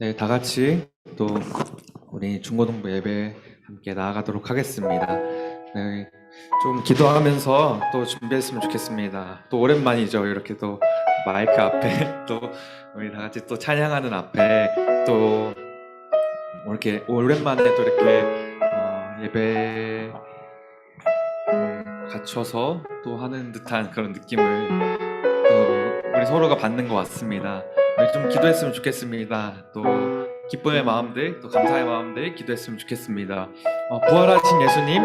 네, 다 같이 또 우리 중고등부 예배 함께 나아가도록 하겠습니다. 네, 좀 기도하면서 또 준비했으면 좋겠습니다. 또 오랜만이죠. 이렇게 또 마이크 앞에 또 우리 다 같이 또 찬양하는 앞에 또 이렇게 오랜만에 또 이렇게 예배 갖춰서 또 하는 듯한 그런 느낌을 또 우리 서로가 받는 것 같습니다. 좀 기도했으면 좋겠습니다. 또 기쁨의 마음들, 또 감사의 마음들 기도했으면 좋겠습니다. 부활하신 예수님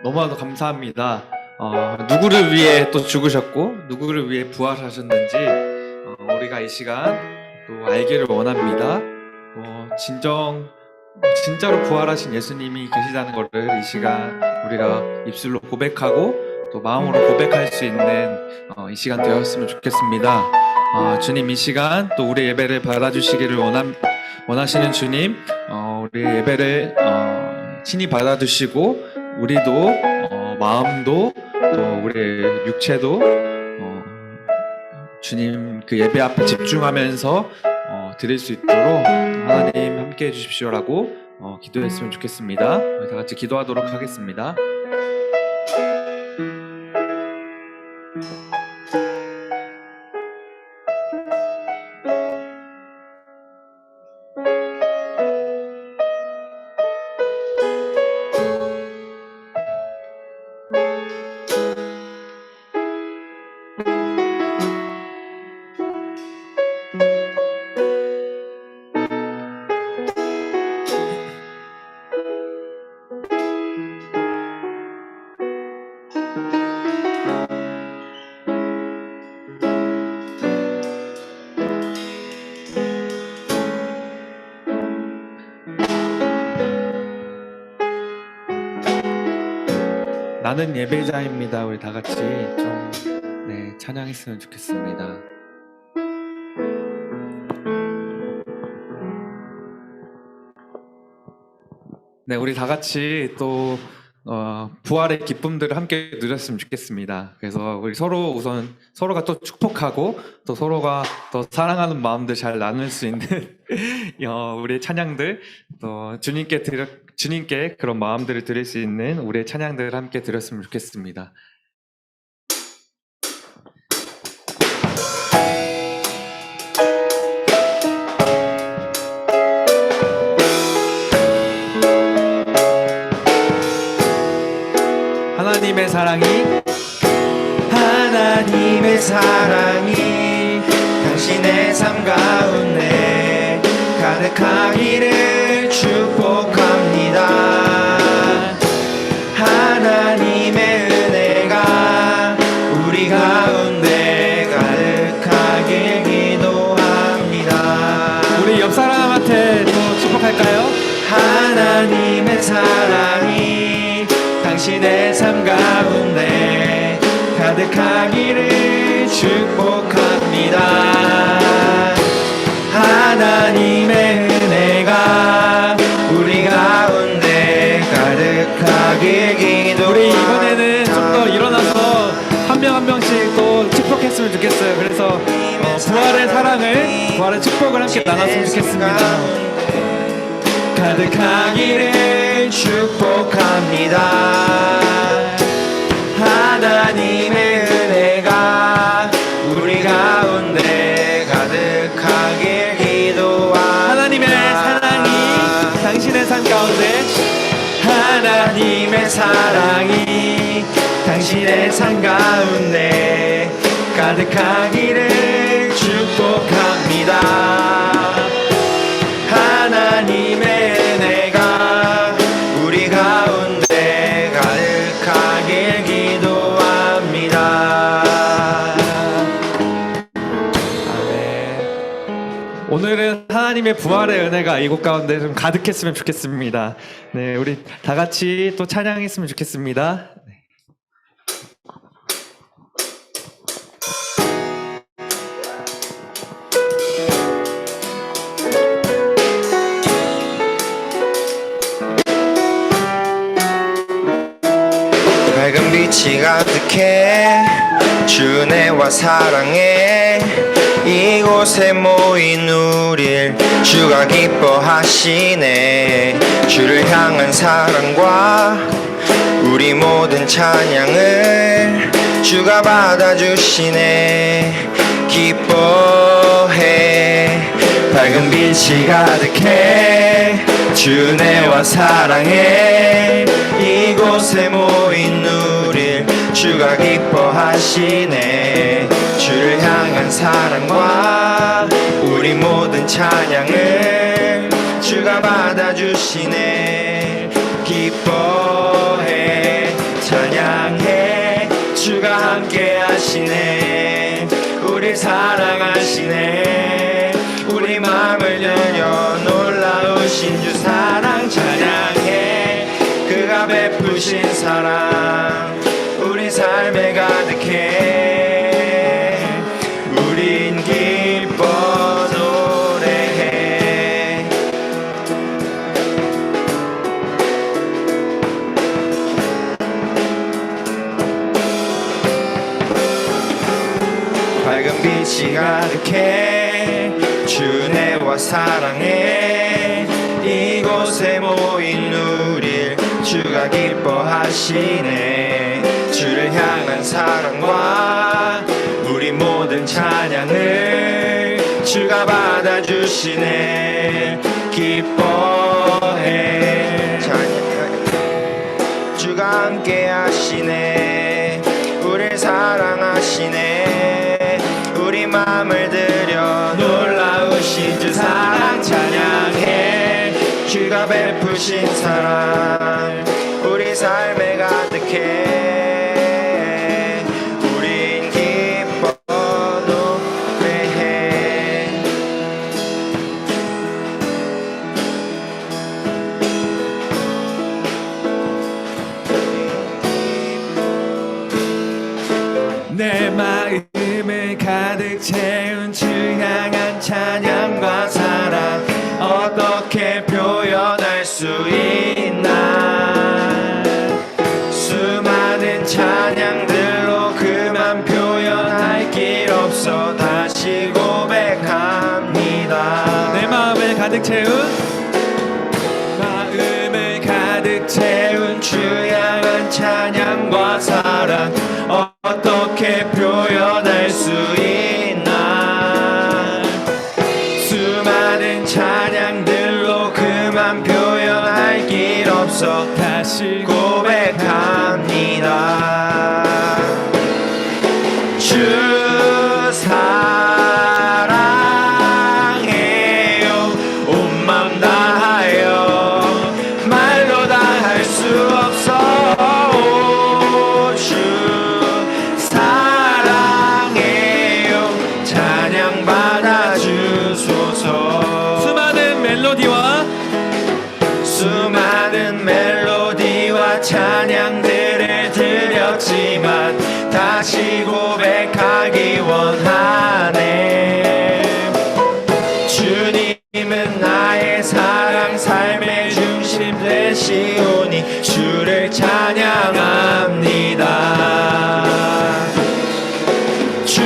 너무나도 감사합니다. 누구를 위해 또 죽으셨고 누구를 위해 부활하셨는지 우리가 이 시간 또 알기를 원합니다. 진짜로 부활하신 예수님이 계시다는 것을 이 시간 우리가 입술로 고백하고 또 마음으로 고백할 수 있는 이 시간 되었으면 좋겠습니다. 주님, 이 시간 또 우리 예배를 받아주시기를 원하시는 주님, 우리 예배를 친히 받아주시고 우리도 마음도 또 우리 육체도 주님 그 예배 앞에 집중하면서 드릴 수 있도록 하나님 함께 해주십시오라고 기도했으면 좋겠습니다. 우리 다 같이 기도하도록 하겠습니다. 나는 예배자입니다. 우리 다 같이 좀 찬양했으면 좋겠습니다. 네, 우리 다 같이 또 부활의 기쁨들을 함께 누렸으면 좋겠습니다. 그래서 우리 서로가 또 축복하고 또 서로가 더 사랑하는 마음들 잘 나눌 수 있는 우리의 찬양들, 또 주님께 그런 마음들을 드릴 수 있는 우리의 찬양들을 함께 드렸으면 좋겠습니다. 하나님의 사랑이 당신의 삶 가운데 가득하기를 축복합니다. 하나님의 은혜가 우리 가운데 가득하길 기도합니다. 우리 옆 사람한테 또 축복할까요? 하나님의 사랑이 당신의 삶 가운데 가득하기를 축복합니다. 하나님의 은혜가 우리 가운데 가득하길 기도합니다. 우리 이번에는 좀 더 일어나서 한 명 한 명씩 또 축복했으면 좋겠어요. 그래서 부활의 축복을 함께 나눴으면 좋겠습니다. 가득하기를 축복합니다. 하나님의 은혜가 우리 가운데 가득하길 기도합니다. 하나님의 사랑이 당신의 삶 가운데 하나님의 사랑이 당신의 삶 가운데 가득하기를 축복합니다. 하나님의 은혜가 우리 가운데 가득하길 기도합니다. 아멘. 오늘은 하나님의 부활의 은혜가 이곳 가운데 좀 가득했으면 좋겠습니다. 네, 우리 다 같이 또 찬양했으면 좋겠습니다. 밝은 빛이 가득해 주 은혜와 사랑에 이곳 이곳에 모인 우릴 주가 기뻐하시네. 주를 향한 사랑과 우리 모든 찬양을 주가 받아주시네. 기뻐해. 밝은 빛이 가득해. 주 은혜와 사랑해. 이곳에 모인 우릴 주가 기뻐하시네. 주를 향한 사랑과 우리 모든 찬양을 주가 받아주시네. 기뻐해. 찬양해. 주가 함께 하시네. 우리 사랑하시네. 우리 마음을 열려 놀라우신 주 사랑 찬양해. 그가 베푸신 사랑 우리 삶에 가득해. 우린 기뻐 노래해. 밝은 빛이 가득해. 주 은혜와 사랑해. 이곳에 모인 우릴 주가 기뻐하시네. 주를 향한 사랑과 우리 모든 찬양을 주가 받아주시네. 기뻐해. 주가 함께 하시네. 우릴 사랑하시네. 우리 마음을 들여 놀라우신 주 사랑 찬양해. 주가 베푸신 사랑 우리 삶에 가득해. 우린 기뻐 노래해. 내 마음을 가득 채운 주 향한 찬양과 사랑 어떻게 표현할 수 있나. 수많은 찬양들로 그만 표현할 길 없어 다시 고백합니다. 내 마음을 가득 채운 주 향한 찬양과 사랑 어떻게 표현할 수 있나. 수많은 찬양들로 그만 표현할 길 없어 다시 고백합니다. 주 사랑해요. 온 맘 다하여 말로 다 할 수 없어. 주 사랑해요. 찬양 받아주소서. 수많은 멜로디와 찬양들을 드렸지만 다시 고백하기 원하네. 주님은 나의 사랑 삶의 중심 되시오니 주를 찬양합니다. 주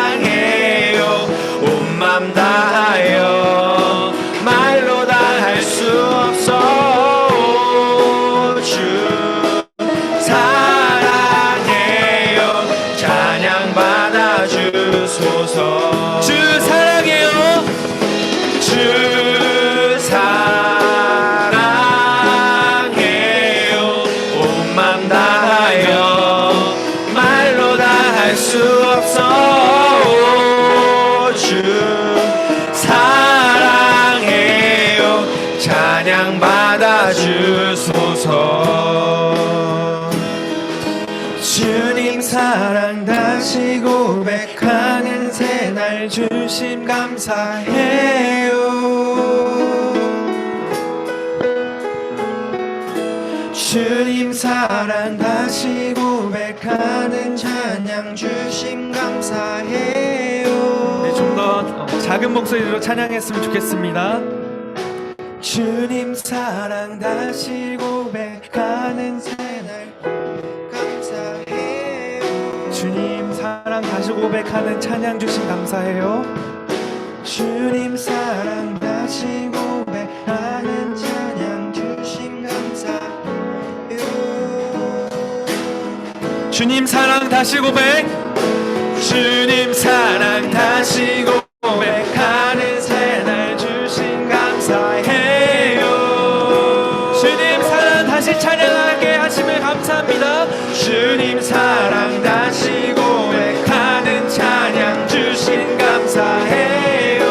사랑해요. 온 맘 다하여 말로 다 할 수 없어. 주 사랑해요. 찬양 받아주소서. 주 사랑해요. 주 사랑해요. 온 맘 다하여 말로 다 할 수 없어. 주 사랑해요. 찬양 받아주소서. 주님 사랑 다시 고백하는 새날 주심 감사해요. 주님 사랑 다시 고백하는 찬양 주심 감사해요. 네, 좀 더 작은 목소리로 찬양했으면 좋겠습니다. 주님 사랑 다시 고백하는 새날 감사해요. 주님 사랑 다시 고백하는 찬양 주신 감사해요. 주님 사랑 다시 고백하는 찬양 주신 감사해요. 주님 사랑 다시 고백. 주님 사랑 다시 고백하는 새날 주신 감사해요. 주님 사랑 다시 찬양하게 하심을 감사합니다. 주님 사랑 다시 고백하는 찬양 주신 감사해요.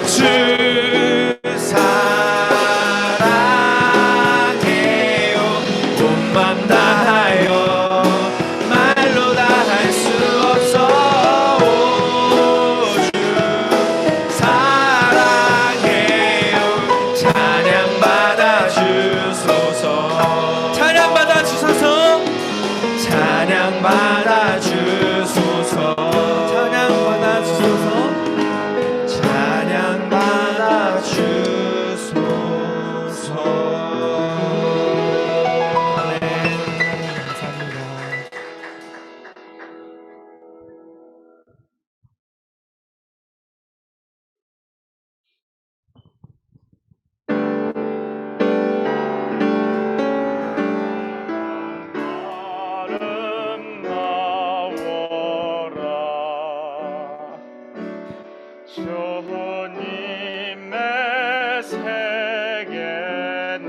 주 사랑해요. 온맘 다하여 말로 다 할 수 없어. 주 사랑해요. 찬양 받아 주소서. 찬양 받아 주소서. 찬양 받아 주소서. 찬양 받아 주소서. 찬양 받아 주소서. 아멘. 감사합니다. 아름다워라 주님의 세계는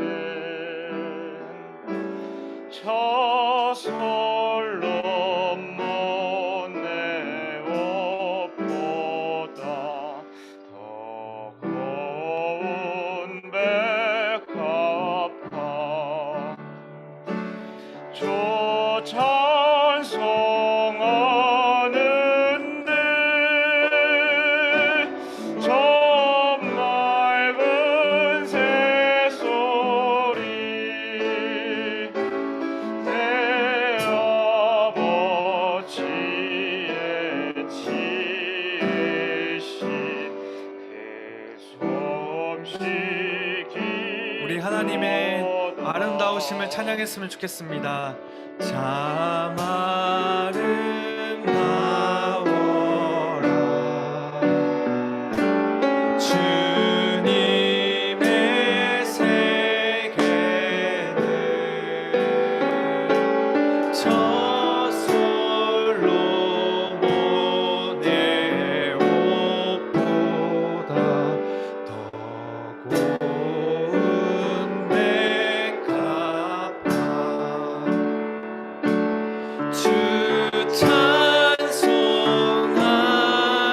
저 솔로몬의 옷보다 더 고운 백합화 주 찬송하는데 저 맑은 새소리 내 아버지의 지으신 그 솜씨 우리 하나님의 아름다우심을 찬양했으면 좋겠습니다. 참 아름다워라 주님의 세계는 저 솔로몬의 옷보다 더 고운 백합화 주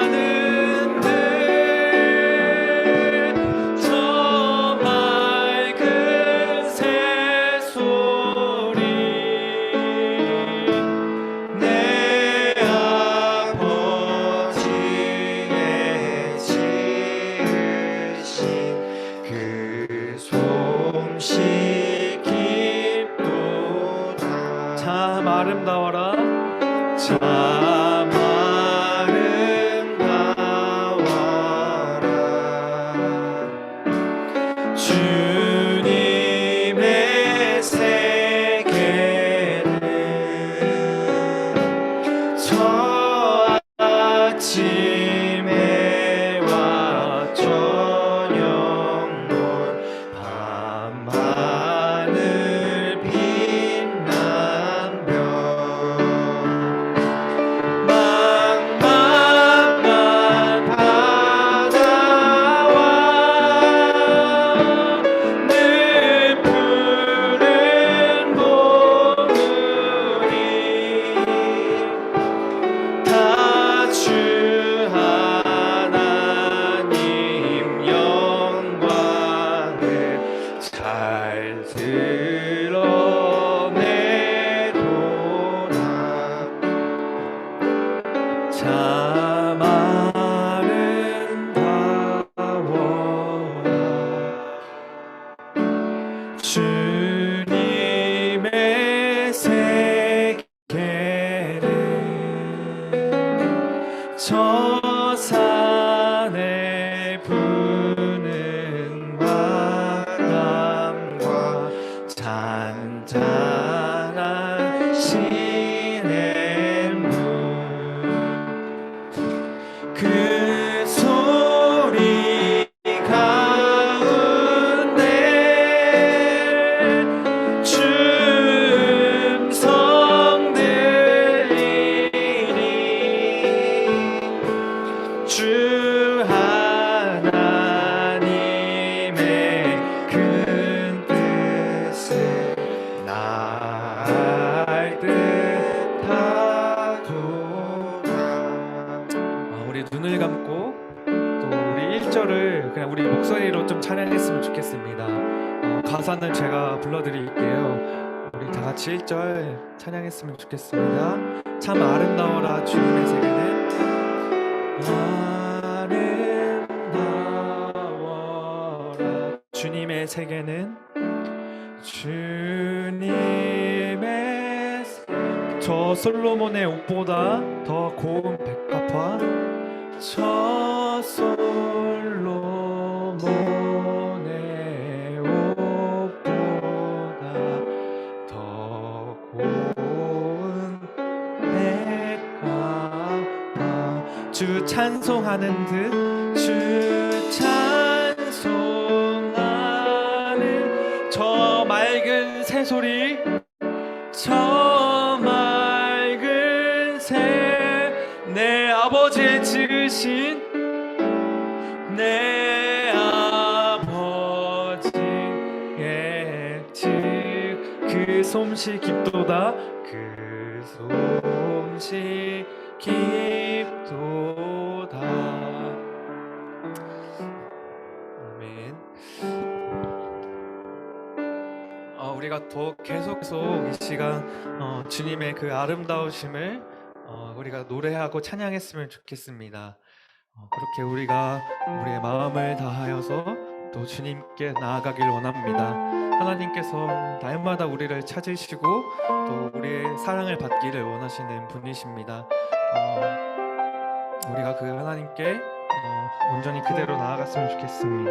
찬송하는데 저 맑은 새소리 내 아버지의 지으신 그 솜씨 깊도다. 참 아름다워라 참 아름다워라 주님의 세계는 저 아침에와 저녁물 밤하늘 빛난 별 하나신의 문 그 소리 가운데 춤성 들리니 주 하나님의 큰 뜻을 날 뜻하도다. 우리 눈을 감고 또 우리 1절을 그냥 우리 목소리로 좀 찬양했으면 좋겠습니다. 가사는 제가 불러드릴게요. 우리 다 같이 1절 찬양했으면 좋겠습니다. 참 아름다워라 주님의 세계는, 아름다워라 주님의 세계는, 주님의 저 솔로몬의 옷보다 더 고운 백합화, 저 솔로몬의 옷보다 더 고운 백합화. 주 찬송하는 듯, 주 찬송하는 저 맑은 새소리, 저 맑은 새, 내 아버지의 지으신 내 아버지의 그 솜씨 깊도다, 그 솜씨 깊도다. 아멘. 우리가 더 계속 이 시간 주님의 그 아름다우심을 우리가 노래하고 찬양했으면 좋겠습니다. 그렇게 우리가 우리의 마음을 다하여서 또 주님께 나아가길 원합니다. 하나님께서 날마다 우리를 찾으시고 또 우리의 사랑을 받기를 원하시는 분이십니다. 우리가 그 하나님께 온전히 그대로 나아갔으면 좋겠습니다.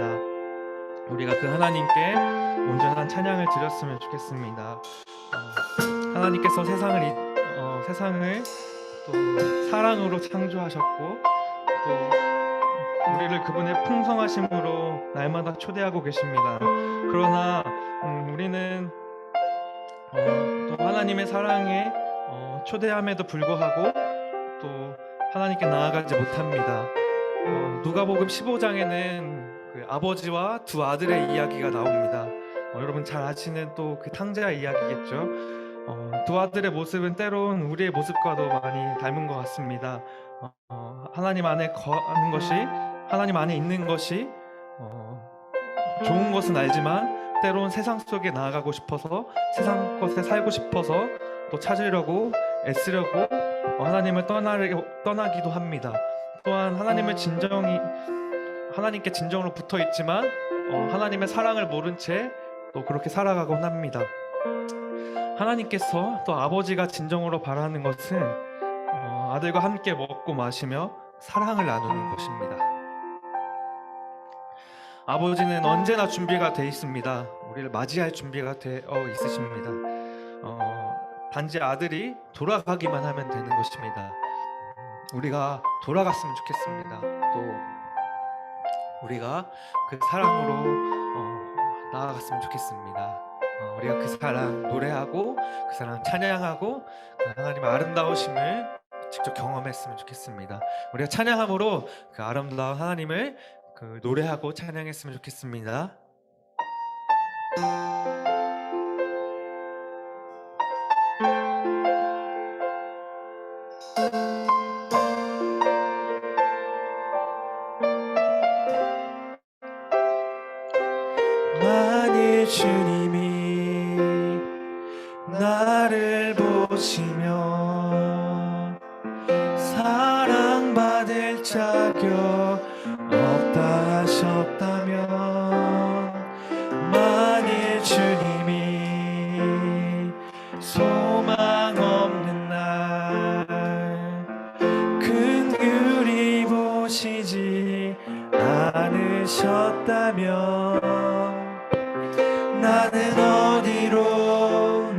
우리가 그 하나님께 온전한 찬양을 드렸으면 좋겠습니다. 하나님께서 세상을 또 사랑으로 창조하셨고 또 우리를 그분의 풍성하심으로 날마다 초대하고 계십니다. 그러나 우리는 또 하나님의 사랑에 초대함에도 불구하고 또 하나님께 나아가지 못합니다. 누가복음 15장에는 그 아버지와 두 아들의 이야기가 나옵니다. 여러분 잘 아시는 또 그 탕자 이야기겠죠. 두 아들의 모습은 때론 우리의 모습과도 많이 닮은 것 같습니다. 하나님 안에 거하는 것이, 하나님 안에 있는 것이 좋은 것은 알지만 때론 세상 속에 나아가고 싶어서, 세상 것에 살고 싶어서 또 찾으려고 애쓰려고 하나님을 떠나기도 합니다. 또한 하나님께 진정으로 붙어 있지만 하나님의 사랑을 모른 채 또 그렇게 살아가곤 합니다. 하나님께서 또 아버지가 진정으로 바라는 것은 아들과 함께 먹고 마시며 사랑을 나누는 것입니다. 아버지는 언제나 준비가 돼 있습니다. 우리를 맞이할 준비가 되어 있으십니다. 단지 아들이 돌아가기만 하면 되는 것입니다. 우리가 돌아갔으면 좋겠습니다. 또 우리가 그 사랑으로 나아갔으면 좋겠습니다. 우리가 그 사랑 노래하고 그 사랑 찬양하고 그 하나님의 아름다우심을 직접 경험했으면 좋겠습니다. 우리가 찬양함으로 그 아름다운 하나님을 그 노래하고 찬양했으면 좋겠습니다. 만일 주님이 나를 보시며 사랑받을 자격 없다 하셨다면, 만일 주님이 소망 없는 날 긍휼히 보시지 않으셨다면 나는 어디로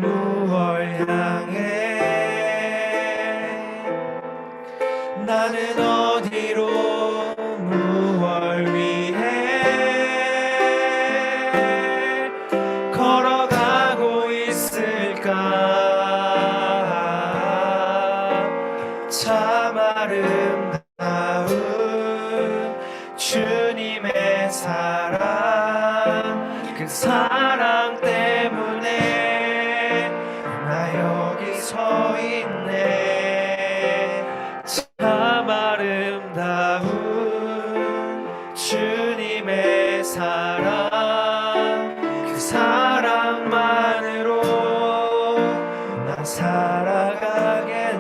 아름다운 주님의 사랑, 그 사랑 때문에 나 여기 서 있네. 참 아름다운 주님의 사랑, 그 사랑만으로 나 살아가겠네.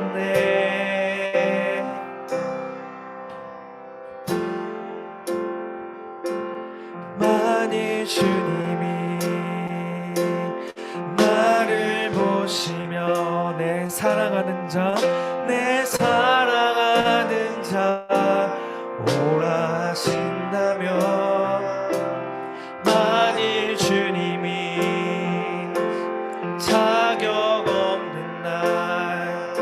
만일 주님이 나를 보시며 내 사랑하는 자, 내 사랑하는 자 오라 하신다면, 만일 주님이 자격 없는 날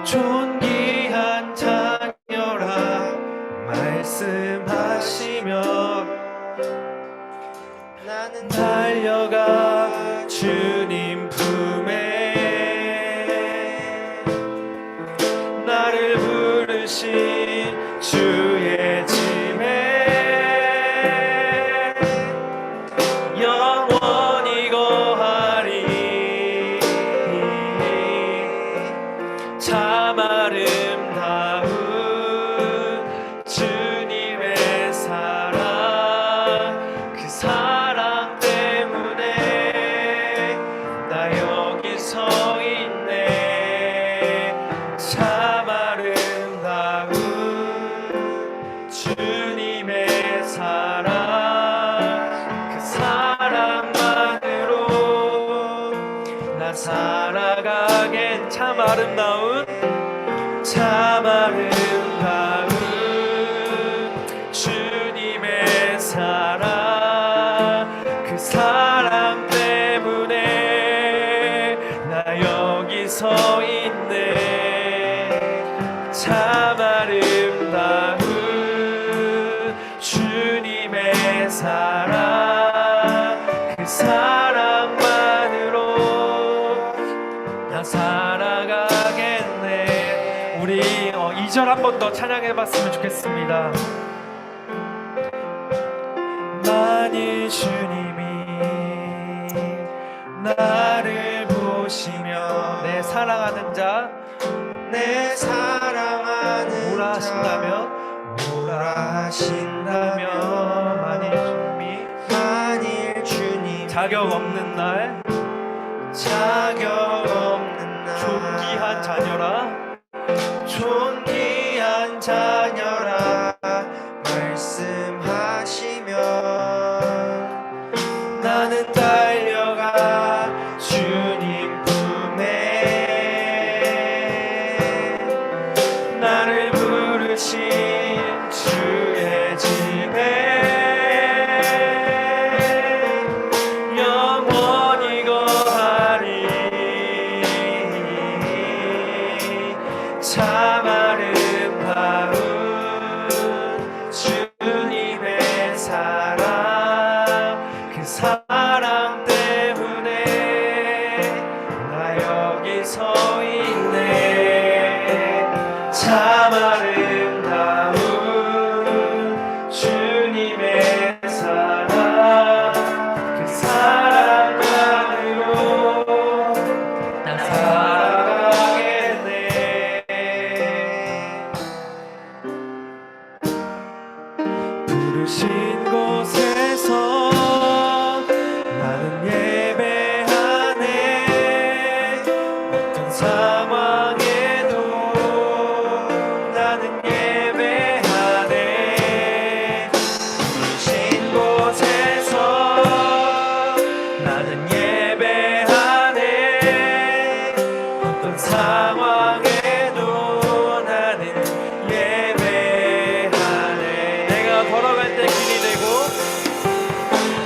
존귀한 자녀라 말씀하시면 나는 달려가 주님 품에 나를 부르신 주의 집에 영원히 거하리. 참 아름다운 주님의 사랑, 그 사랑 때문에 나 여기 서 있네. 참 아름다운 주님의 사랑, 그 사랑만으로 나 살아가겠. 참 아름다운, 참 아름다운 주님의 사랑, 그 사랑 때문에 나 여기 서 있네. 참 아름다운 주님의 사랑, 그 사랑만으로 나 살아가겠네. 우리 2절 한 번 더 찬양해 봤으면 좋겠습니다. 만일 주님이 나를 보시며 내 사랑하는 자, 내 사랑하는 오라 하신다면, 오라 하신다면, 만일 주님이 자격 없는 날, 자격 없는 날 존귀한 자녀라, 존귀한 자녀라 말씀하시면 나는 달려가 주님 품에 나를 부르신 주의 집에 영원히 거하리. 참 아름다운 주님의 사랑, 그 사랑 때문에 나 여기 서 있네. 참 아름다운 주님의 사랑, 그 사랑만으로 나 살아가겠네. 부르신 곳에서 나는 예배하네. 어떤 상황에도 나는 예배하네. 부르신 곳에서 나는 예배하네. 어떤 상황에도 나는 예배하네. 내가 걸어갈 때 길이 되고,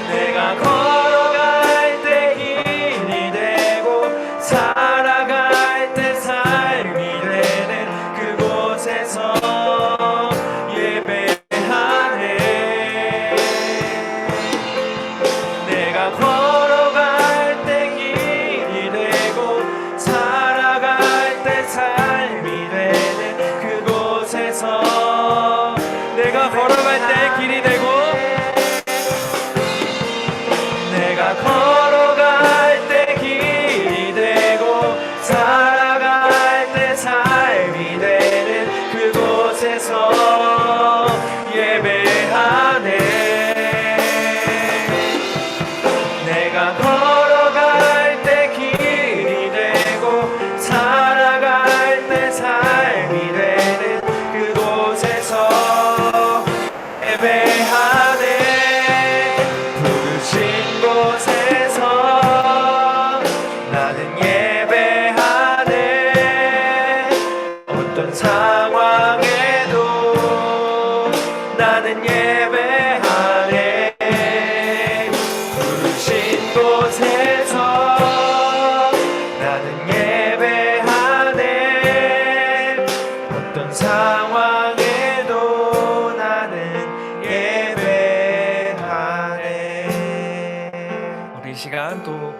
내가 걸어갈 때 길이 되고, 살아갈 때 삶이 되는 그곳에서 예배하네. 내가 걸어갈 때 길이 되고, 살아갈 예배하네. 어떤 상황에도 나는 예배하네. 부르신 곳에서 나는 예배하네. 어떤 상황에도 나는 예배하네. 우리 이 시간 또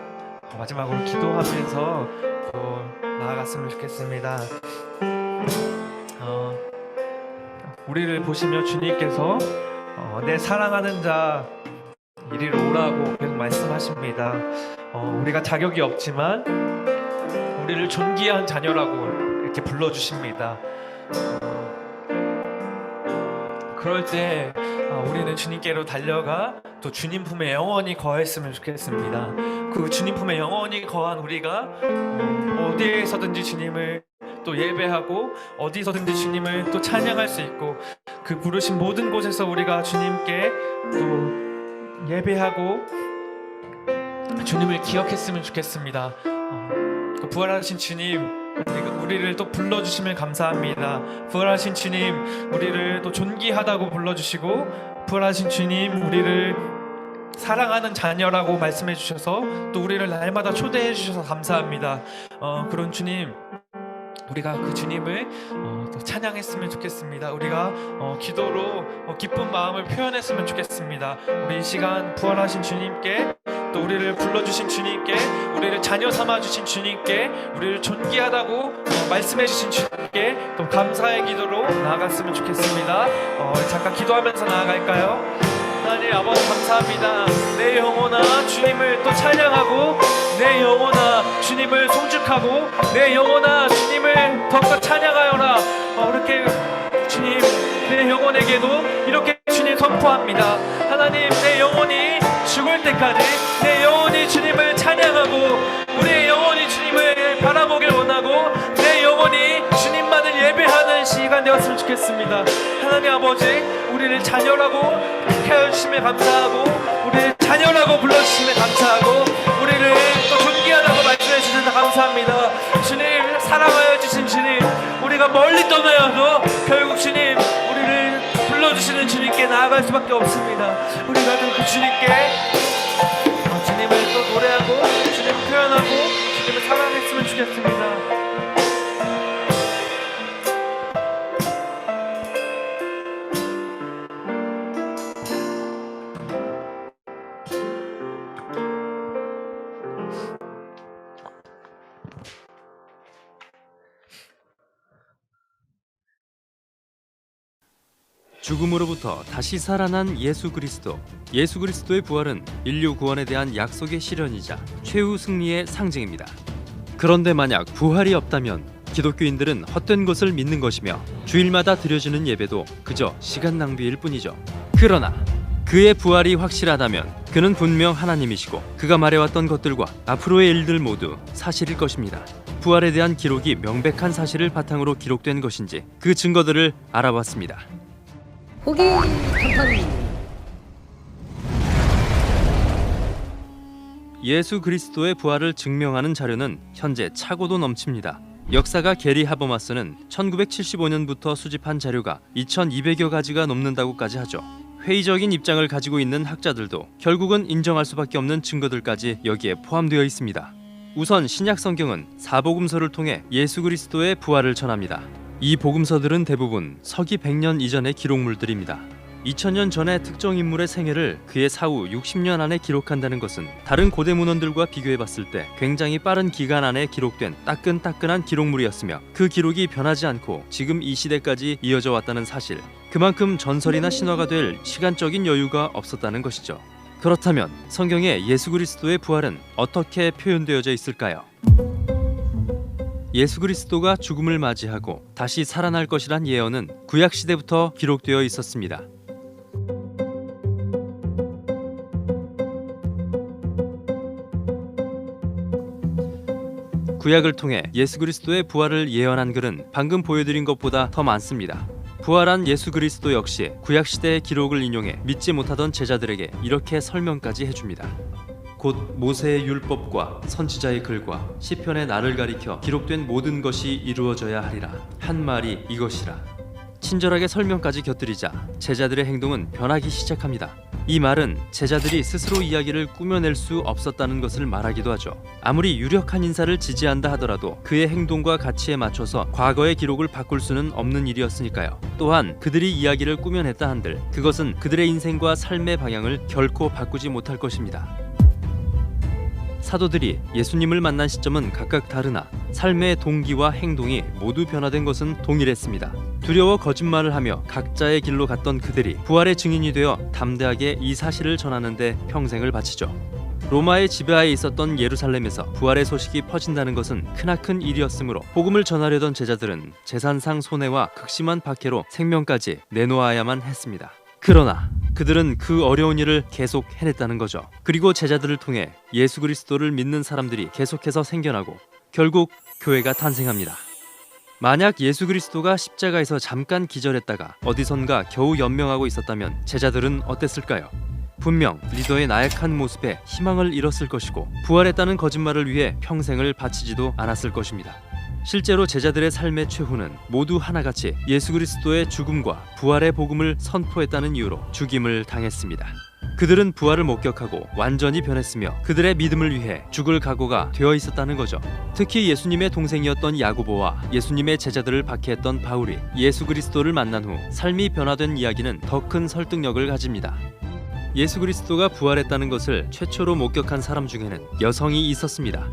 마지막으로 기도하면서 또 나아갔으면 좋겠습니다. 우리를 보시며 주님께서 내 사랑하는 자 이리로 오라고 계속 말씀하십니다. 우리가 자격이 없지만 우리를 존귀한 자녀라고 이렇게 불러주십니다. 그럴 때 우리는 주님께로 달려가 또 주님 품에 영원히 거했으면 좋겠습니다. 그 주님 품에 영원히 거한 우리가 어디에서든지 주님을 또 예배하고 어디서든지 주님을 또 찬양할 수 있고 그 부르신 모든 곳에서 우리가 주님께 또 예배하고 주님을 기억했으면 좋겠습니다. 그 부활하신 주님 우리를 또 불러주시면 감사합니다. 부활하신 주님 우리를 또 존귀하다고 불러주시고 부활하신 주님 우리를 사랑하는 자녀라고 말씀해 주셔서 또 우리를 날마다 초대해 주셔서 감사합니다. 그런 주님 우리가 그 주님을 또 찬양했으면 좋겠습니다. 우리가 기도로 기쁜 마음을 표현했으면 좋겠습니다. 우리 이 시간 부활하신 주님께 또 우리를 불러주신 주님께 우리를 자녀 삼아주신 주님께 우리를 존귀하다고 말씀해주신 주님께 또 감사의 기도로 나아갔으면 좋겠습니다. 잠깐 기도하면서 나아갈까요? 하나님 아버지 감사합니다. 내 영혼아 주님을 또 찬양하고 내 영혼아 주님을 송축하고 내 영혼아 주님을 더욱더 찬양하여라. 이렇게 주님 내 영혼에게도 이렇게 주님 선포합니다. 하나님 내 영혼이 죽을 때까지 내 영혼이 주님을 찬양하고 우리의 영혼이 주님을 바라보길 원하고 내 영혼이 주님만을 예배하는 시간 되었으면 좋겠습니다. 하나님 아버지 우리를 자녀라고 택하여 주심에 감사하고 우리를 자녀라고 불러주심에 감사하고 우리를 또 존귀하다고 말씀해 주셔서 감사합니다. 주님 사랑하여 주신 주님 우리가 멀리 떠나여도 결국 주님 우리를 불러주시는 주님께 나아갈 수밖에 없습니다. 우리가 그 주님께 주님을 또 노래하고 주님을 표현하고 주님을 사랑했으면 좋겠습니다. 죽음으로부터 다시 살아난 예수 그리스도. 예수 그리스도의 부활은 인류 구원에 대한 약속의 실현이자 최후 승리의 상징입니다. 그런데 만약 부활이 없다면 기독교인들은 헛된 것을 믿는 것이며 주일마다 드려지는 예배도 그저 시간 낭비일 뿐이죠. 그러나 그의 부활이 확실하다면 그는 분명 하나님이시고 그가 말해왔던 것들과 앞으로의 일들 모두 사실일 것입니다. 부활에 대한 기록이 명백한 사실을 바탕으로 기록된 것인지 그 증거들을 알아봤습니다. 호기 탐탐. 예수 그리스도의 부활을 증명하는 자료는 현재 차고도 넘칩니다. 역사가 게리 하버마스는 1975년부터 수집한 자료가 2200여 가지가 넘는다고까지 하죠. 회의적인 입장을 가지고 있는 학자들도 결국은 인정할 수밖에 없는 증거들까지 여기에 포함되어 있습니다. 우선 신약 성경은 사복음서를 통해 예수 그리스도의 부활을 전합니다. 이 복음서들은 대부분 서기 100년 이전의 기록물들입니다. 2000년 전의 특정 인물의 생애를 그의 사후 60년 안에 기록한다는 것은 다른 고대 문헌들과 비교해봤을 때 굉장히 빠른 기간 안에 기록된 따끈따끈한 기록물이었으며 그 기록이 변하지 않고 지금 이 시대까지 이어져 왔다는 사실, 그만큼 전설이나 신화가 될 시간적인 여유가 없었다는 것이죠. 그렇다면 성경에 예수 그리스도의 부활은 어떻게 표현되어져 있을까요? 예수 그리스도가 죽음을 맞이하고 다시 살아날 것이란 예언은 구약 시대부터 기록되어 있었습니다. 구약을 통해 예수 그리스도의 부활을 예언한 글은 방금 보여드린 것보다 더 많습니다. 부활한 예수 그리스도 역시 구약 시대의 기록을 인용해 믿지 못하던 제자들에게 이렇게 설명까지 해줍니다. 곧 모세의 율법과 선지자의 글과 시편의 날을 가리켜 기록된 모든 것이 이루어져야 하리라. 한 말이 이것이라. 친절하게 설명까지 곁들이자 제자들의 행동은 변하기 시작합니다. 이 말은 제자들이 스스로 이야기를 꾸며낼 수 없었다는 것을 말하기도 하죠. 아무리 유력한 인사를 지지한다 하더라도 그의 행동과 가치에 맞춰서 과거의 기록을 바꿀 수는 없는 일이었으니까요. 또한 그들이 이야기를 꾸며냈다 한들 그것은 그들의 인생과 삶의 방향을 결코 바꾸지 못할 것입니다. 사도들이 예수님을 만난 시점은 각각 다르나 삶의 동기와 행동이 모두 변화된 것은 동일했습니다. 두려워 거짓말을 하며 각자의 길로 갔던 그들이 부활의 증인이 되어 담대하게 이 사실을 전하는 데 평생을 바치죠. 로마의 지배하에 있었던 예루살렘에서 부활의 소식이 퍼진다는 것은 크나큰 일이었으므로 복음을 전하려던 제자들은 재산상 손해와 극심한 박해로 생명까지 내놓아야만 했습니다. 그러나 그들은 그 어려운 일을 계속 해냈다는 거죠. 그리고 제자들을 통해 예수 그리스도를 믿는 사람들이 계속해서 생겨나고 결국 교회가 탄생합니다. 만약 예수 그리스도가 십자가에서 잠깐 기절했다가 어디선가 겨우 연명하고 있었다면 제자들은 어땠을까요? 분명 리더의 나약한 모습에 희망을 잃었을 것이고 부활했다는 거짓말을 위해 평생을 바치지도 않았을 것입니다. 실제로 제자들의 삶의 최후는 모두 하나같이 예수 그리스도의 죽음과 부활의 복음을 선포했다는 이유로 죽임을 당했습니다. 그들은 부활을 목격하고 완전히 변했으며 그들의 믿음을 위해 죽을 각오가 되어 있었다는 거죠. 특히 예수님의 동생이었던 야고보와 예수님의 제자들을 박해했던 바울이 예수 그리스도를 만난 후 삶이 변화된 이야기는 더 큰 설득력을 가집니다. 예수 그리스도가 부활했다는 것을 최초로 목격한 사람 중에는 여성이 있었습니다.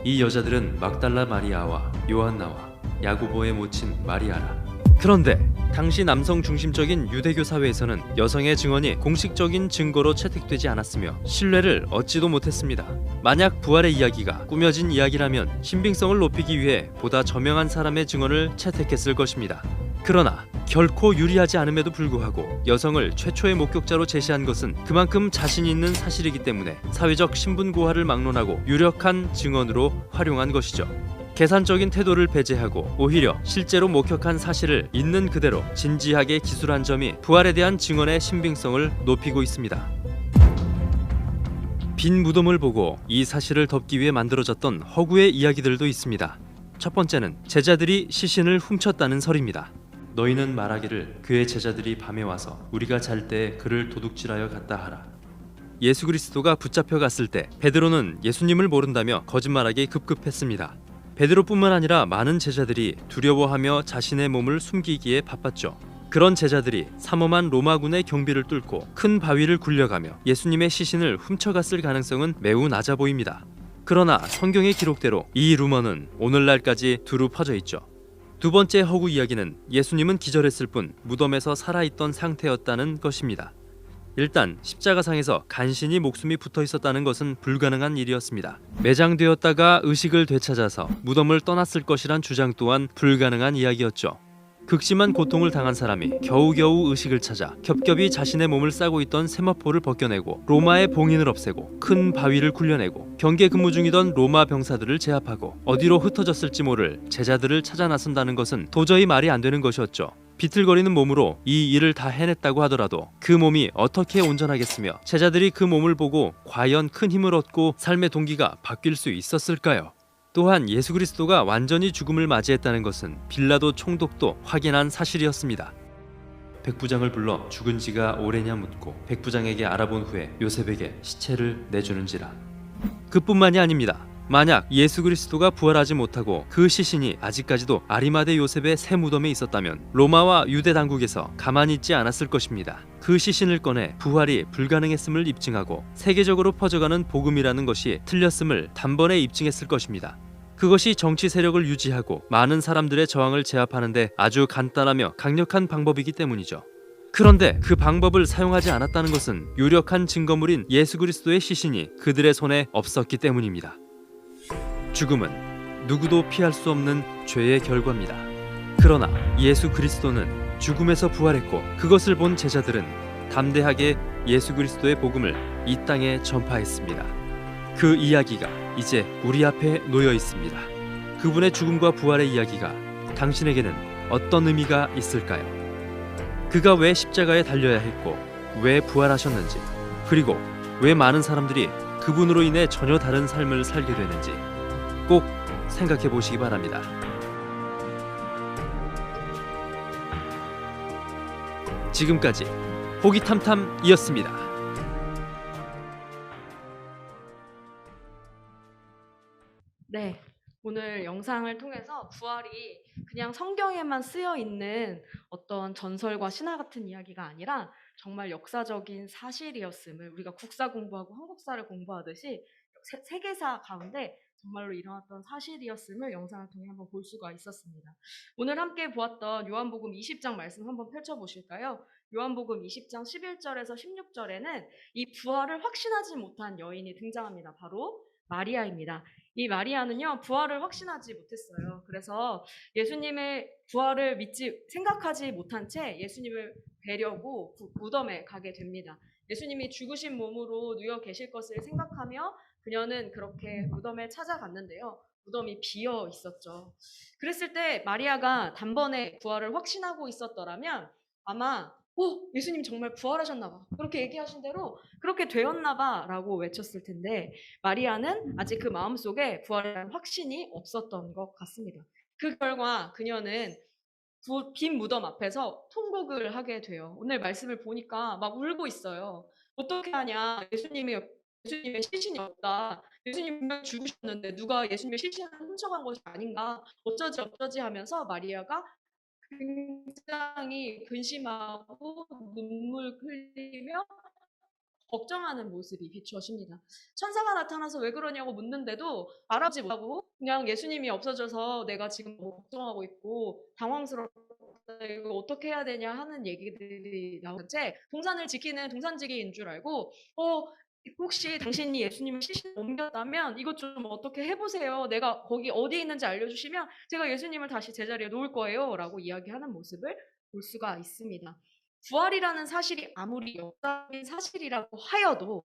이 여자들은 막달라 마리아와 요한나와 야고보의 모친 마리아라. 그런데 당시 남성 중심적인 유대교 사회에서는 여성의 증언이 공식적인 증거로 채택되지 않았으며 신뢰를 얻지도 못했습니다. 만약 부활의 이야기가 꾸며진 이야기라면 신빙성을 높이기 위해 보다 저명한 사람의 증언을 채택했을 것입니다. 그러나 결코 유리하지 않음에도 불구하고 여성을 최초의 목격자로 제시한 것은 그만큼 자신 있는 사실이기 때문에 사회적 신분고하를 막론하고 유력한 증언으로 활용한 것이죠. 계산적인 태도를 배제하고 오히려 실제로 목격한 사실을 있는 그대로 진지하게 기술한 점이 부활에 대한 증언의 신빙성을 높이고 있습니다. 빈 무덤을 보고 이 사실을 덮기 위해 만들어졌던 허구의 이야기들도 있습니다. 첫 번째는 제자들이 시신을 훔쳤다는 설입니다. 너희는 말하기를 그의 제자들이 밤에 와서 우리가 잘 때 그를 도둑질하여 갔다 하라. 예수 그리스도가 붙잡혀 갔을 때 베드로는 예수님을 모른다며 거짓말하기 급급했습니다. 베드로뿐만 아니라 많은 제자들이 두려워하며 자신의 몸을 숨기기에 바빴죠. 그런 제자들이 삼엄한 로마군의 경비를 뚫고 큰 바위를 굴려가며 예수님의 시신을 훔쳐갔을 가능성은 매우 낮아 보입니다. 그러나 성경의 기록대로 이 루머는 오늘날까지 두루 퍼져 있죠. 두 번째 허구 이야기는 예수님은 기절했을 뿐 무덤에서 살아있던 상태였다는 것입니다. 일단 십자가상에서 간신히 목숨이 붙어 있었다는 것은 불가능한 일이었습니다. 매장되었다가 의식을 되찾아서 무덤을 떠났을 것이란 주장 또한 불가능한 이야기였죠. 극심한 고통을 당한 사람이 겨우겨우 의식을 찾아 겹겹이 자신의 몸을 싸고 있던 세마포를 벗겨내고 로마의 봉인을 없애고 큰 바위를 굴려내고 경계 근무 중이던 로마 병사들을 제압하고 어디로 흩어졌을지 모를 제자들을 찾아 나선다는 것은 도저히 말이 안 되는 것이었죠. 비틀거리는 몸으로 이 일을 다 해냈다고 하더라도 그 몸이 어떻게 온전하겠으며 제자들이 그 몸을 보고 과연 큰 힘을 얻고 삶의 동기가 바뀔 수 있었을까요? 또한 예수 그리스도가 완전히 죽음을 맞이했다는 것은 빌라도 총독도 확인한 사실이었습니다. 백부장을 불러 죽은 지가 오래냐 묻고 백부장에게 알아본 후에 요셉에게 시체를 내주는지라. 그뿐만이 아닙니다. 만약 예수 그리스도가 부활하지 못하고 그 시신이 아직까지도 아리마대 요셉의 새 무덤에 있었다면 로마와 유대 당국에서 가만히 있지 않았을 것입니다. 그 시신을 꺼내 부활이 불가능했음을 입증하고 세계적으로 퍼져가는 복음이라는 것이 틀렸음을 단번에 입증했을 것입니다. 그것이 정치 세력을 유지하고 많은 사람들의 저항을 제압하는 데 아주 간단하며 강력한 방법이기 때문이죠. 그런데 그 방법을 사용하지 않았다는 것은 유력한 증거물인 예수 그리스도의 시신이 그들의 손에 없었기 때문입니다. 죽음은 누구도 피할 수 없는 죄의 결과입니다. 그러나 예수 그리스도는 죽음에서 부활했고 그것을 본 제자들은 담대하게 예수 그리스도의 복음을 이 땅에 전파했습니다. 그 이야기가 이제 우리 앞에 놓여 있습니다. 그분의 죽음과 부활의 이야기가 당신에게는 어떤 의미가 있을까요? 그가 왜 십자가에 달려야 했고 왜 부활하셨는지, 그리고 왜 많은 사람들이 그분으로 인해 전혀 다른 삶을 살게 되는지 꼭 생각해 보시기 바랍니다. 지금까지 호기탐탐이었습니다. 네, 오늘 영상을 통해서 부활이 그냥 성경에만 쓰여 있는 어떤 전설과 신화 같은 이야기가 아니라 정말 역사적인 사실이었음을 우리가 국사 공부하고 한국사를 공부하듯이 세계사 가운데 정말로 일어났던 사실이었음을 영상을 통해 한번 볼 수가 있었습니다. 오늘 함께 보았던 요한복음 20장 말씀 한번 펼쳐보실까요? 요한복음 20장 11절에서 16절에는 이 부활을 확신하지 못한 여인이 등장합니다. 바로 마리아입니다. 이 마리아는요, 부활을 확신하지 못했어요. 그래서 예수님의 부활을 생각하지 못한 채 예수님을 뵈려고 무덤에 가게 됩니다. 예수님이 죽으신 몸으로 누워 계실 것을 생각하며 그녀는 그렇게 무덤에 찾아갔는데요. 무덤이 비어 있었죠. 그랬을 때 마리아가 단번에 부활을 확신하고 있었더라면 아마 예수님 정말 부활하셨나 봐. 그렇게 얘기하신 대로 그렇게 되었나 봐 라고 외쳤을 텐데 마리아는 아직 그 마음속에 부활한 확신이 없었던 것 같습니다. 그 결과 그녀는 빈 무덤 앞에서 통곡을 하게 돼요. 오늘 말씀을 보니까 막 울고 있어요. 어떻게 하냐. 예수님의 시신이 없다. 예수님 분명히 죽으셨는데 누가 예수님의 시신을 훔쳐간 것이 아닌가. 어쩌지 하면서 마리아가 굉장히 근심하고 눈물 흘리며 걱정하는 모습이 비추어집니다. 천사가 나타나서 왜 그러냐고 묻는데도 알아보지 못하고 그냥 예수님이 없어져서 내가 지금 걱정하고 있고 당황스럽다, 이거 어떻게 해야 되냐 하는 얘기들이 나오는 채 동산을 지키는 동산지기인 줄 알고 혹시 당신이 예수님을 시신을 옮겼다면 이것 좀 어떻게 해보세요. 내가 거기 어디에 있는지 알려주시면 제가 예수님을 다시 제자리에 놓을 거예요 라고 이야기하는 모습을 볼 수가 있습니다. 부활이라는 사실이 아무리 역사적인 사실이라고 하여도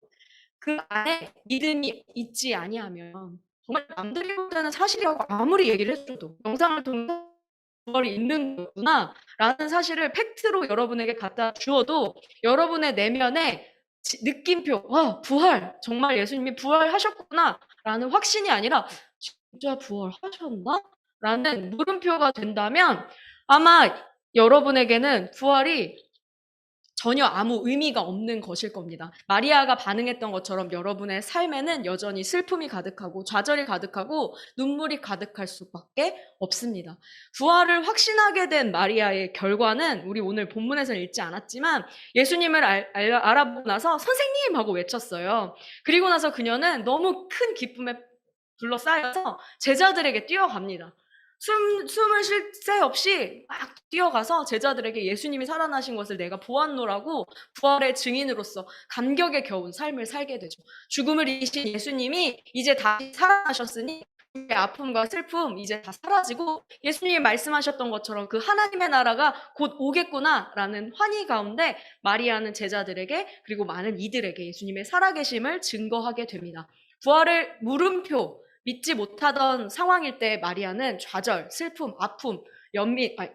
그 안에 믿음이 있지 아니하면 정말 남들이 보자는 사실이라고 아무리 얘기를 해줘도 영상을 통해 부활이 있는 거구나 라는 사실을 팩트로 여러분에게 갖다 주어도 여러분의 내면에 느낌표, 부활, 정말 예수님이 부활하셨구나 라는 확신이 아니라 진짜 부활하셨나? 라는 물음표가 된다면 아마 여러분에게는 부활이 전혀 아무 의미가 없는 것일 겁니다. 마리아가 반응했던 것처럼 여러분의 삶에는 여전히 슬픔이 가득하고 좌절이 가득하고 눈물이 가득할 수밖에 없습니다. 부활을 확신하게 된 마리아의 결과는 우리 오늘 본문에서는 읽지 않았지만 예수님을 알아보고 나서 선생님 하고 외쳤어요. 그리고 나서 그녀는 너무 큰 기쁨에 둘러싸여서 제자들에게 뛰어갑니다. 숨을 쉴 새 없이 막 뛰어가서 제자들에게 예수님이 살아나신 것을 내가 보았노라고 부활의 증인으로서 감격에 겨운 삶을 살게 되죠. 죽음을 이기신 예수님이 이제 다시 살아나셨으니 우리의 아픔과 슬픔 이제 다 사라지고 예수님이 말씀하셨던 것처럼 그 하나님의 나라가 곧 오겠구나라는 환희 가운데 마리아는 제자들에게 그리고 많은 이들에게 예수님의 살아계심을 증거하게 됩니다. 부활을 물음표 믿지 못하던 상황일 때 마리아는 좌절, 슬픔, 아픔,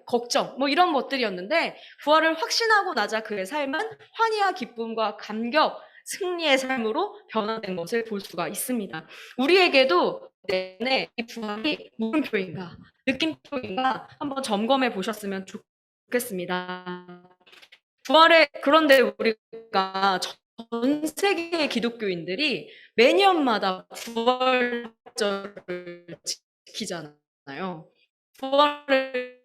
걱정 이런 것들이었는데 부활을 확신하고 나자 그의 삶은 환희와 기쁨과 감격, 승리의 삶으로 변화된 것을 볼 수가 있습니다. 우리에게도 내내 이 부활이 물음표인가, 느낌표인가 한번 점검해 보셨으면 좋겠습니다. 그런데 우리가 전 세계의 기독교인들이 매년마다 부활절을 지키잖아요. 부활을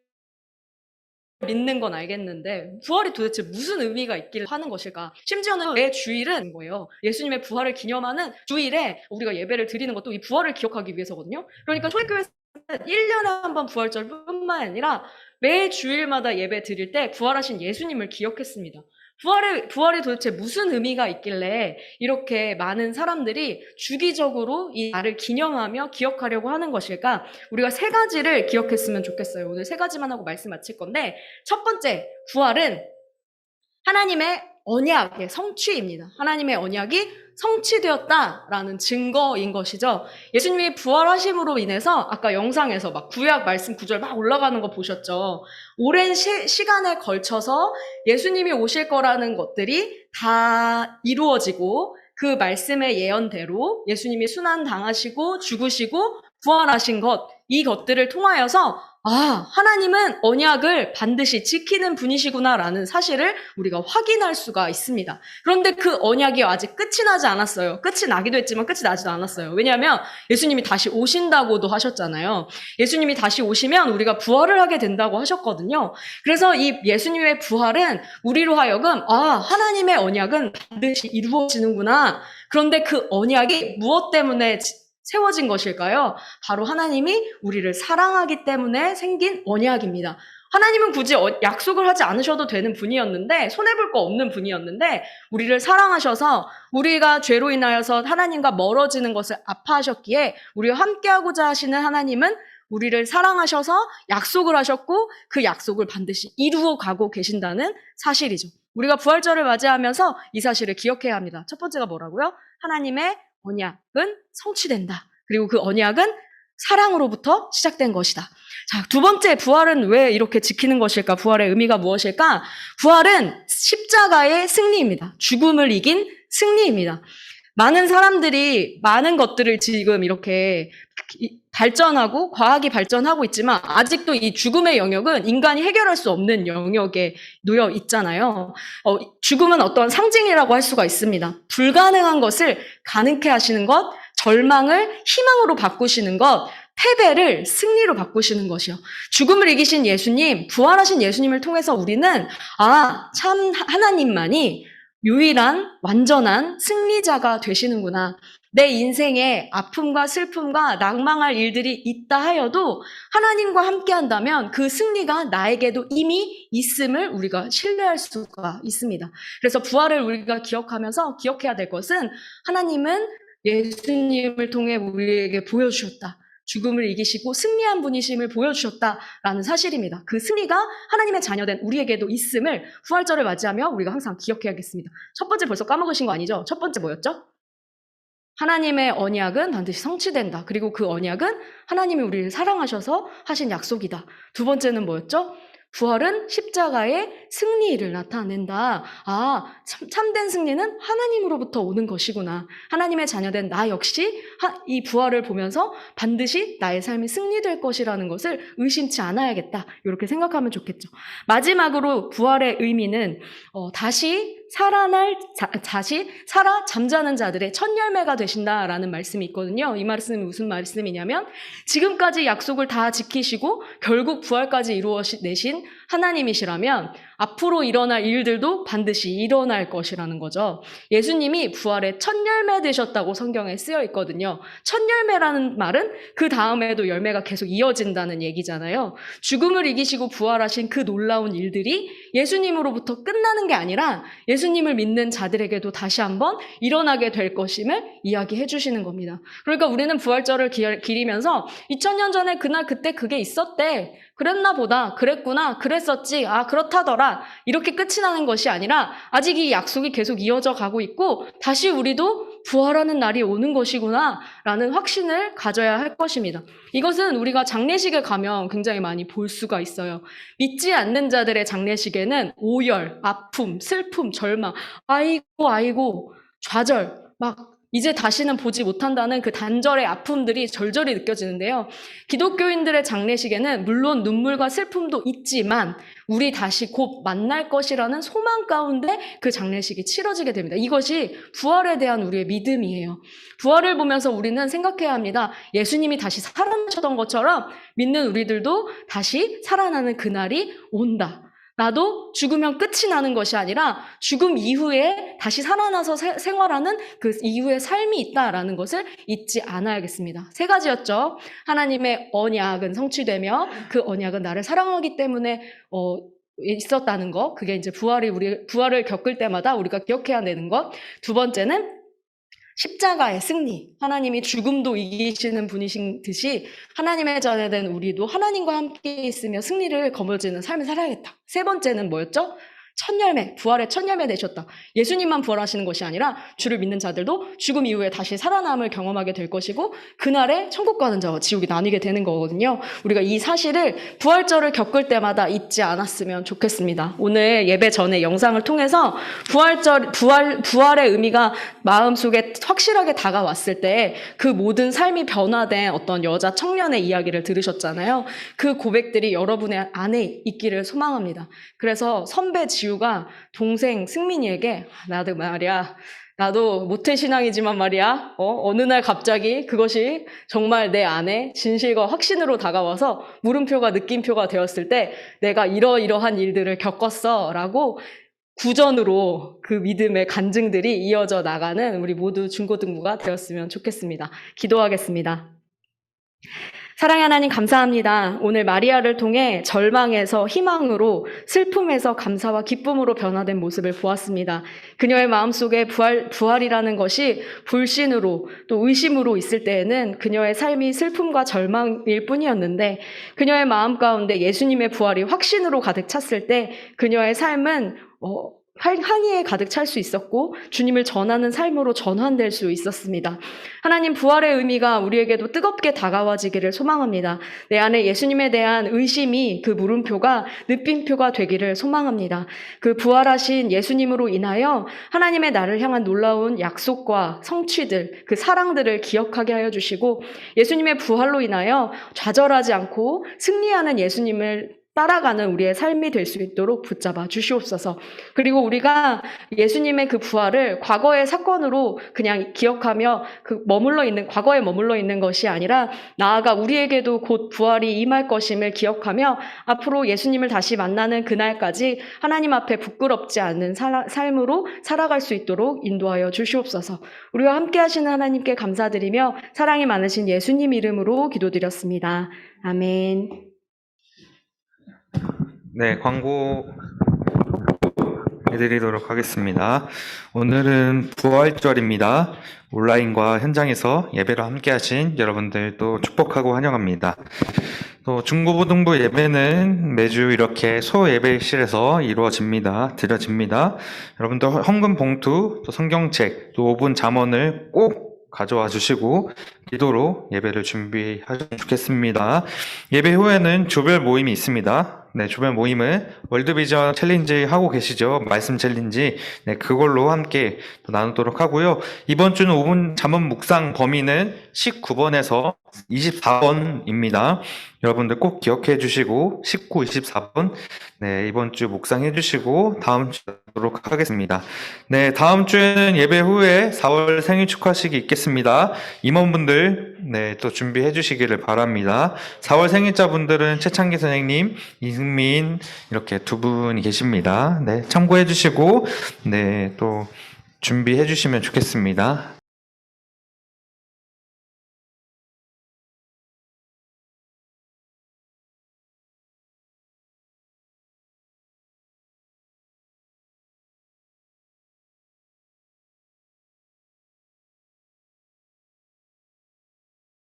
믿는 건 알겠는데 부활이 도대체 무슨 의미가 있기를 하는 것일까? 심지어는 매 주일은 거예요. 예수님의 부활을 기념하는 주일에 우리가 예배를 드리는 것도 이 부활을 기억하기 위해서거든요. 그러니까 초대교회에서는 1년에 한 번 부활절뿐만 아니라 매 주일마다 예배 드릴 때 부활하신 예수님을 기억했습니다. 부활이 도대체 무슨 의미가 있길래 이렇게 많은 사람들이 주기적으로 이 날을 기념하며 기억하려고 하는 것일까? 우리가 세 가지를 기억했으면 좋겠어요. 오늘 세 가지만 하고 말씀 마칠 건데 첫 번째, 부활은 하나님의 언약의 성취입니다. 하나님의 언약이 성취되었다라는 증거인 것이죠. 예수님이 부활하심으로 인해서 아까 영상에서 막 구약 말씀 구절 막 올라가는 거 보셨죠? 오랜 시간에 걸쳐서 예수님이 오실 거라는 것들이 다 이루어지고 그 말씀의 예언대로 예수님이 순환 당하시고 죽으시고 부활하신 것, 이 것들을 통하여서 하나님은 언약을 반드시 지키는 분이시구나라는 사실을 우리가 확인할 수가 있습니다. 그런데 그 언약이 아직 끝이 나지 않았어요. 끝이 나기도 했지만 끝이 나지도 않았어요. 왜냐하면 예수님이 다시 오신다고도 하셨잖아요. 예수님이 다시 오시면 우리가 부활을 하게 된다고 하셨거든요. 그래서 이 예수님의 부활은 우리로 하여금 하나님의 언약은 반드시 이루어지는구나. 그런데 그 언약이 무엇 때문에 세워진 것일까요? 바로 하나님이 우리를 사랑하기 때문에 생긴 언약입니다. 하나님은 굳이 약속을 하지 않으셔도 되는 분이었는데, 손해볼 거 없는 분이었는데, 우리를 사랑하셔서 우리가 죄로 인하여서 하나님과 멀어지는 것을 아파하셨기에 우리와 함께하고자 하시는 하나님은 우리를 사랑하셔서 약속을 하셨고 그 약속을 반드시 이루어 가고 계신다는 사실이죠. 우리가 부활절을 맞이하면서 이 사실을 기억해야 합니다. 첫 번째가 뭐라고요? 하나님의 언약은 성취된다. 그리고 그 언약은 사랑으로부터 시작된 것이다. 자, 두 번째, 부활은 왜 이렇게 지키는 것일까? 부활의 의미가 무엇일까? 부활은 십자가의 승리입니다. 죽음을 이긴 승리입니다. 많은 사람들이 많은 것들을 지금 이렇게 발전하고 과학이 발전하고 있지만 아직도 이 죽음의 영역은 인간이 해결할 수 없는 영역에 놓여 있잖아요. 죽음은 어떤 상징이라고 할 수가 있습니다. 불가능한 것을 가능케 하시는 것, 절망을 희망으로 바꾸시는 것, 패배를 승리로 바꾸시는 것이요. 죽음을 이기신 예수님, 부활하신 예수님을 통해서 우리는 참 하나님만이 유일한 완전한 승리자가 되시는구나. 내 인생에 아픔과 슬픔과 낭망할 일들이 있다 하여도 하나님과 함께 한다면 그 승리가 나에게도 이미 있음을 우리가 신뢰할 수가 있습니다. 그래서 부활을 우리가 기억하면서 기억해야 될 것은 하나님은 예수님을 통해 우리에게 보여주셨다. 죽음을 이기시고 승리한 분이심을 보여주셨다라는 사실입니다. 그 승리가 하나님의 자녀된 우리에게도 있음을 부활절을 맞이하며 우리가 항상 기억해야겠습니다. 첫 번째 벌써 까먹으신 거 아니죠? 첫 번째 뭐였죠? 하나님의 언약은 반드시 성취된다. 그리고 그 언약은 하나님이 우리를 사랑하셔서 하신 약속이다. 두 번째는 뭐였죠? 부활은 십자가의 승리를 나타낸다. 참된 승리는 하나님으로부터 오는 것이구나. 하나님의 자녀된 나 역시 이 부활을 보면서 반드시 나의 삶이 승리될 것이라는 것을 의심치 않아야겠다. 이렇게 생각하면 좋겠죠. 마지막으로 부활의 의미는 다시 살아 잠자는 자들의 첫 열매가 되신다라는 말씀이 있거든요. 이 말씀은 무슨 말씀이냐면 지금까지 약속을 다 지키시고 결국 부활까지 이루어내신 하나님이시라면 앞으로 일어날 일들도 반드시 일어날 것이라는 거죠. 예수님이 부활의 첫 열매 되셨다고 성경에 쓰여 있거든요. 첫 열매라는 말은 그 다음에도 열매가 계속 이어진다는 얘기잖아요. 죽음을 이기시고 부활하신 그 놀라운 일들이 예수님으로부터 끝나는 게 아니라 예수님을 믿는 자들에게도 다시 한번 일어나게 될 것임을 이야기해 주시는 겁니다. 그러니까 우리는 부활절을 기리면서 2000년 전에 그날 그때 그게 있었대. 그랬나 보다. 그랬구나. 그랬었지. 그렇다더라. 이렇게 끝이 나는 것이 아니라 아직 이 약속이 계속 이어져 가고 있고 다시 우리도 부활하는 날이 오는 것이구나 라는 확신을 가져야 할 것입니다. 이것은 우리가 장례식에 가면 굉장히 많이 볼 수가 있어요. 믿지 않는 자들의 장례식에는 오열, 아픔, 슬픔, 절망, 아이고, 좌절, 이제 다시는 보지 못한다는 그 단절의 아픔들이 절절히 느껴지는데요. 기독교인들의 장례식에는 물론 눈물과 슬픔도 있지만 우리 다시 곧 만날 것이라는 소망 가운데 그 장례식이 치러지게 됩니다. 이것이 부활에 대한 우리의 믿음이에요. 부활을 보면서 우리는 생각해야 합니다. 예수님이 다시 살아나셨던 것처럼 믿는 우리들도 다시 살아나는 그날이 온다. 나도 죽으면 끝이 나는 것이 아니라 죽음 이후에 다시 살아나서 생활하는 그 이후의 삶이 있다라는 것을 잊지 않아야겠습니다. 3가지였죠. 하나님의 언약은 성취되며 그 언약은 나를 사랑하기 때문에 있었다는 것. 그게 이제 부활을 겪을 때마다 우리가 기억해야 되는 것. 두 번째는 십자가의 승리. 하나님이 죽음도 이기시는 분이신 듯이 하나님의 자녀된 우리도 하나님과 함께 있으며 승리를 거머쥐는 삶을 살아야겠다. 3번째는 뭐였죠? 첫 열매, 부활의 첫 열매 되셨다. 예수님만 부활하시는 것이 아니라 주를 믿는 자들도 죽음 이후에 다시 살아남을 경험하게 될 것이고 그날에 천국 가는 자와 지옥이 나뉘게 되는 거거든요. 우리가 이 사실을 부활절을 겪을 때마다 잊지 않았으면 좋겠습니다. 오늘 예배 전에 영상을 통해서 부활의 의미가 마음속에 확실하게 다가왔을 때 그 모든 삶이 변화된 어떤 여자 청년의 이야기를 들으셨잖아요. 그 고백들이 여러분의 안에 있기를 소망합니다. 그래서 선배 지우가 동생 승민이에게 나도 말이야, 나도 모태신앙이지만 말이야, 어느 날 갑자기 그것이 정말 내 안에 진실과 확신으로 다가와서 물음표가 느낌표가 되었을 때 내가 이러이러한 일들을 겪었어 라고 구전으로 그 믿음의 간증들이 이어져 나가는 우리 모두 중고등부가 되었으면 좋겠습니다. 기도하겠습니다. 사랑의 하나님 감사합니다. 오늘 마리아를 통해 절망에서 희망으로, 슬픔에서 감사와 기쁨으로 변화된 모습을 보았습니다. 그녀의 마음속에 부활이라는 것이 불신으로 또 의심으로 있을 때에는 그녀의 삶이 슬픔과 절망일 뿐이었는데 그녀의 마음 가운데 예수님의 부활이 확신으로 가득 찼을 때 그녀의 삶은 항의에 가득 찰 수 있었고 주님을 전하는 삶으로 전환될 수 있었습니다. 하나님, 부활의 의미가 우리에게도 뜨겁게 다가와지기를 소망합니다. 내 안에 예수님에 대한 의심이 그 물음표가 느낌표가 되기를 소망합니다. 그 부활하신 예수님으로 인하여 하나님의 나를 향한 놀라운 약속과 성취들, 그 사랑들을 기억하게 하여 주시고 예수님의 부활로 인하여 좌절하지 않고 승리하는 예수님을 따라가는 우리의 삶이 될 수 있도록 붙잡아 주시옵소서. 그리고 우리가 예수님의 그 부활을 과거의 사건으로 그냥 기억하며 과거에 머물러 있는 것이 아니라 나아가 우리에게도 곧 부활이 임할 것임을 기억하며 앞으로 예수님을 다시 만나는 그날까지 하나님 앞에 부끄럽지 않은 삶으로 살아갈 수 있도록 인도하여 주시옵소서. 우리와 함께 하시는 하나님께 감사드리며 사랑이 많으신 예수님 이름으로 기도드렸습니다. 아멘. 네, 광고 해드리도록 하겠습니다. 오늘은 부활절입니다. 온라인과 현장에서 예배로 함께 하신 여러분들 또 축복하고 환영합니다. 또 중고등부 예배는 매주 이렇게 소예배실에서 드려집니다. 여러분들 헌금 봉투, 또 성경책, 또 5분 잠언을 꼭 가져와 주시고 기도로 예배를 준비하시면 좋겠습니다. 예배 후에는 조별 모임이 있습니다. 네, 조별 모임은 월드비전 챌린지 하고 계시죠? 말씀 챌린지. 네, 그걸로 함께 또 나누도록 하고요. 이번 주는 5분 잠언 묵상 범위는 19번에서 24번입니다. 여러분들 꼭 기억해 주시고 19, 24번 네, 이번 주 묵상해 주시고 다음 주 하도록 하겠습니다. 네, 다음 주에는 예배 후에 4월 생일 축하식이 있겠습니다. 임원분들 네, 또 준비해 주시기를 바랍니다. 4월 생일자분들은 최창기 선생님, 이승민 이렇게 두 분이 계십니다. 네, 참고해 주시고 네, 또 준비해 주시면 좋겠습니다.